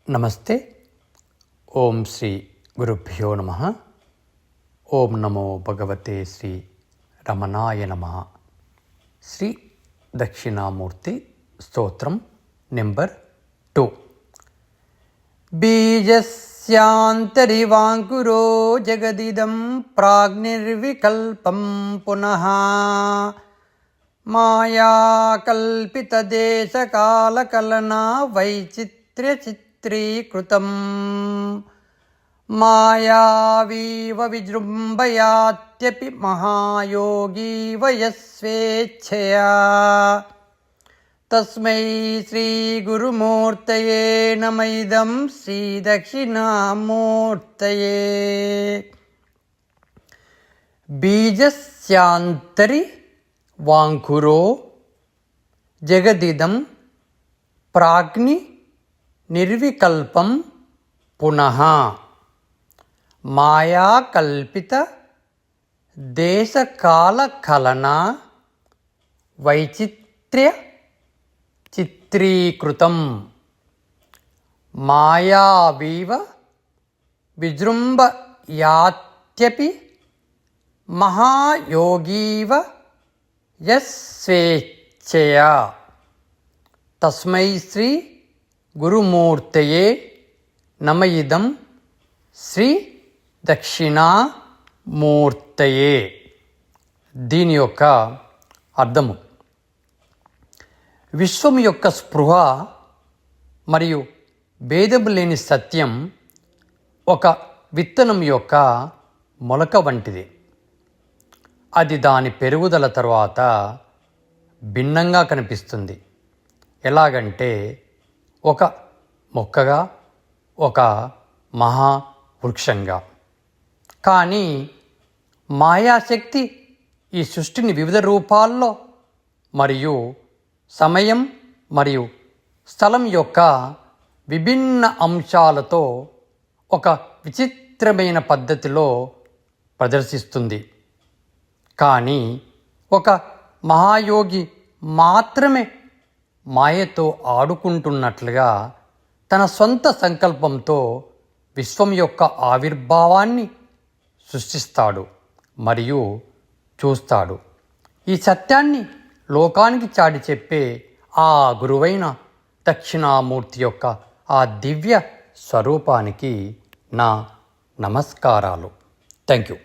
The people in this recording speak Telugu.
నమస్తే. ఓం శ్రీ గురుభ్యో నమః. ఓం నమో భగవతే శ్రీ రమణాయ నమః. శ్రీ దక్షిణామూర్తి స్తోత్రం నెంబర్ 2. బీజస్యాంతరివాంకురో జగదిదం ప్రాగ్నిర్వికల్పం పునః మాయా కల్పితదేశకాలకలనా వైచిత్ర్యచిత్రీకృతం మాయావీవ విజృంభయాత్యపి మహాయోగీ వయస్వేచ్ఛయా తస్మై శ్రీగురుమూర్తయే నమ ఇదం శ్రీదక్షిణామూర్తయే. బీజస్యాంతరి వాంకురో జగదిదం ప్రాగ్ని నిర్వికల్పం పునః మాయాకల్పిత దేశకాలకలనా వైచిత్ర్య చిత్రీకృతం మాయావీవ విజృంభయాత్యపి మహాయోగీవ యస్వేచ్ఛయా తస్మై శ్రీ గురుమూర్తయే నమ ఇదం శ్రీ దక్షిణామూర్తయే. దీని యొక్క అర్థము: విశ్వం యొక్క స్పృహ మరియు భేదము లేని సత్యం ఒక విత్తనం యొక్క మొలక వంటిది. అది దాని పెరుగుదల తరువాత భిన్నంగా కనిపిస్తుంది. ఎలాగంటే ఒక మొక్కగా, ఒక మహావృక్షంగా. కానీ మాయాశక్తి ఈ సృష్టిని వివిధ రూపాల్లో మరియు సమయం మరియు స్థలం యొక్క విభిన్న అంశాలతో ఒక విచిత్రమైన పద్ధతిలో ప్రదర్శిస్తుంది. కానీ ఒక మహాయోగి మాత్రమే మాయతో ఆడుకుంటున్నట్లుగా తన సొంత సంకల్పంతో విశ్వం యొక్క ఆవిర్భావాన్ని సృష్టిస్తాడు మరియు చూస్తాడు. ఈ సత్యాన్ని లోకానికి చాటి చెప్పే ఆ గురువైన దక్షిణామూర్తి యొక్క ఆ దివ్య స్వరూపానికి నా నమస్కారాలు. Thank you.